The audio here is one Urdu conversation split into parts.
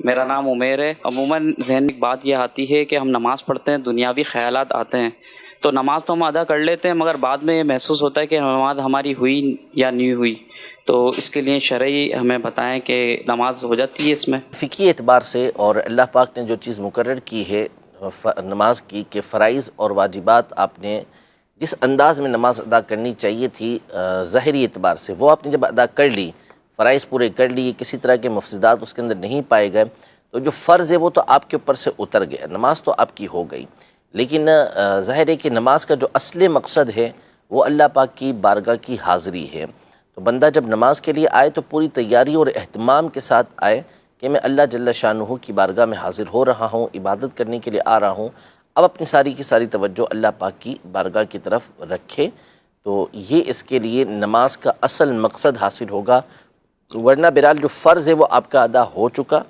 میرا نام عمیر ہے۔ عموماً ذہن میں ایک بات یہ آتی ہے کہ ہم نماز پڑھتے ہیں، دنیاوی خیالات آتے ہیں، تو نماز تو ہم ادا کر لیتے ہیں، مگر بعد میں یہ محسوس ہوتا ہے کہ نماز ہماری ہوئی یا نہیں ہوئی۔ تو اس کے لیے شرعی ہمیں بتائیں کہ نماز ہو جاتی ہے اس میں؟ فقہی اعتبار سے اور اللہ پاک نے جو چیز مقرر کی ہے نماز کی کہ فرائض اور واجبات آپ نے جس انداز میں نماز ادا کرنی چاہیے تھی ظاہری اعتبار سے، وہ آپ نے جب ادا کر لی، فرائض پورے کر لی، کسی طرح کے مفسدات اس کے اندر نہیں پائے گئے، تو جو فرض ہے وہ تو آپ کے اوپر سے اتر گیا، نماز تو آپ کی ہو گئی۔ لیکن ظاہر ہے کہ نماز کا جو اصل مقصد ہے وہ اللہ پاک کی بارگاہ کی حاضری ہے۔ تو بندہ جب نماز کے لیے آئے تو پوری تیاری اور اہتمام کے ساتھ آئے کہ میں اللہ جل شانہ کی بارگاہ میں حاضر ہو رہا ہوں، عبادت کرنے کے لیے آ رہا ہوں۔ اب اپنی ساری کی ساری توجہ اللہ پاک کی بارگاہ کی طرف رکھے، تو یہ اس کے لیے نماز کا اصل مقصد حاصل ہوگا۔ ورنہ بہرحال جو فرض ہے وہ آپ کا ادا ہو چکا،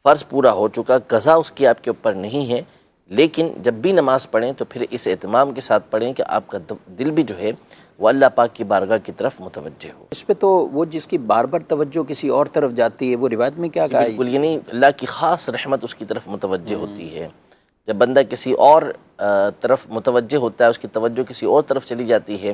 فرض پورا ہو چکا، قضا اس کی آپ کے اوپر نہیں ہے، لیکن جب بھی نماز پڑھیں تو پھر اس اہتمام کے ساتھ پڑھیں کہ آپ کا دل بھی جو ہے وہ اللہ پاک کی بارگاہ کی طرف متوجہ ہو۔ اس پہ تو وہ جس کی بار بار توجہ کسی اور طرف جاتی ہے، وہ روایت میں کیا کہا ہے؟ بالکل، یعنی اللہ کی خاص رحمت اس کی طرف متوجہ ہوتی ہے۔ جب بندہ کسی اور طرف متوجہ ہوتا ہے، اس کی توجہ کسی اور طرف چلی جاتی ہے،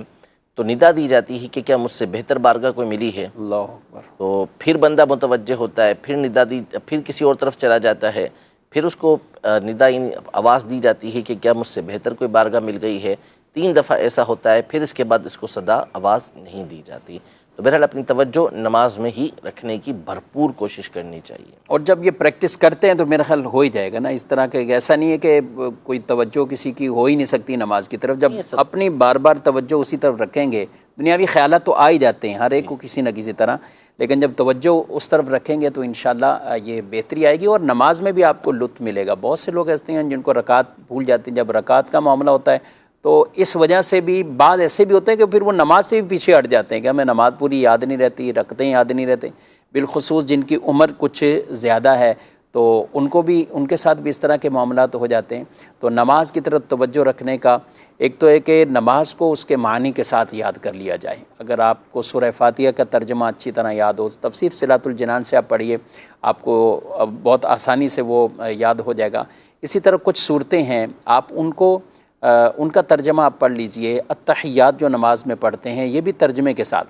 تو ندا دی جاتی ہے کہ کیا مجھ سے بہتر بارگاہ کوئی ملی ہے؟ اللہ اکبر۔ تو پھر بندہ متوجہ ہوتا ہے، پھر ندا دی، پھر کسی اور طرف چلا جاتا ہے، پھر اس کو ندا آواز دی جاتی ہے کہ کیا مجھ سے بہتر کوئی بارگاہ مل گئی ہے۔ 3 دفعہ ایسا ہوتا ہے، پھر اس کے بعد اس کو صدا آواز نہیں دی جاتی۔ تو بہرحال اپنی توجہ نماز میں ہی رکھنے کی بھرپور کوشش کرنی چاہیے۔ اور جب یہ پریکٹس کرتے ہیں تو میرا خیال ہو ہی جائے گا نا، اس طرح کہ ایسا نہیں ہے کہ کوئی توجہ کسی کی ہو ہی نہیں سکتی نماز کی طرف، جب اپنی بار بار توجہ اسی طرف رکھیں گے، دنیاوی خیالات تو آ ہی جاتے ہیں ہر ایک کو کسی نہ کسی طرح، لیکن جب توجہ اس طرف رکھیں گے تو انشاءاللہ یہ بہتری آئے گی، اور نماز میں بھی آپ کو لطف ملے گا۔ بہت سے لوگ ایسے ہیں جن کو رکعت بھول جاتے ہیں، جب رکعت کا معاملہ ہوتا ہے تو اس وجہ سے بھی بعض ایسے بھی ہوتے ہیں کہ پھر وہ نماز سے بھی پیچھے ہٹ جاتے ہیں کہ ہمیں نماز پوری یاد نہیں رہتی، رکعتیں یاد نہیں رہتے، بالخصوص جن کی عمر کچھ زیادہ ہے تو ان کو بھی، ان کے ساتھ بھی اس طرح کے معاملات ہو جاتے ہیں۔ تو نماز کی طرف توجہ رکھنے کا ایک تو ہے کہ نماز کو اس کے معنی کے ساتھ یاد کر لیا جائے۔ اگر آپ کو سورہ فاتحہ کا ترجمہ اچھی طرح یاد ہو، تفسیر صلاۃ الجنان سے آپ پڑھیے، آپ کو بہت آسانی سے وہ یاد ہو جائے گا۔ اسی طرح کچھ صورتیں ہیں، آپ ان کو ان کا ترجمہ آپ پڑھ لیجئے۔ التحیات جو نماز میں پڑھتے ہیں یہ بھی ترجمے کے ساتھ،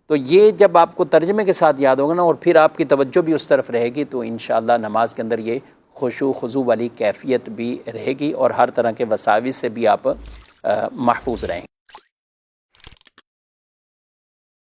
تو یہ جب آپ کو ترجمے کے ساتھ یاد ہوگا نا، اور پھر آپ کی توجہ بھی اس طرف رہے گی، تو انشاءاللہ نماز کے اندر یہ خشوع خضوع والی کیفیت بھی رہے گی، اور ہر طرح کے وساوس سے بھی آپ محفوظ رہیں گے۔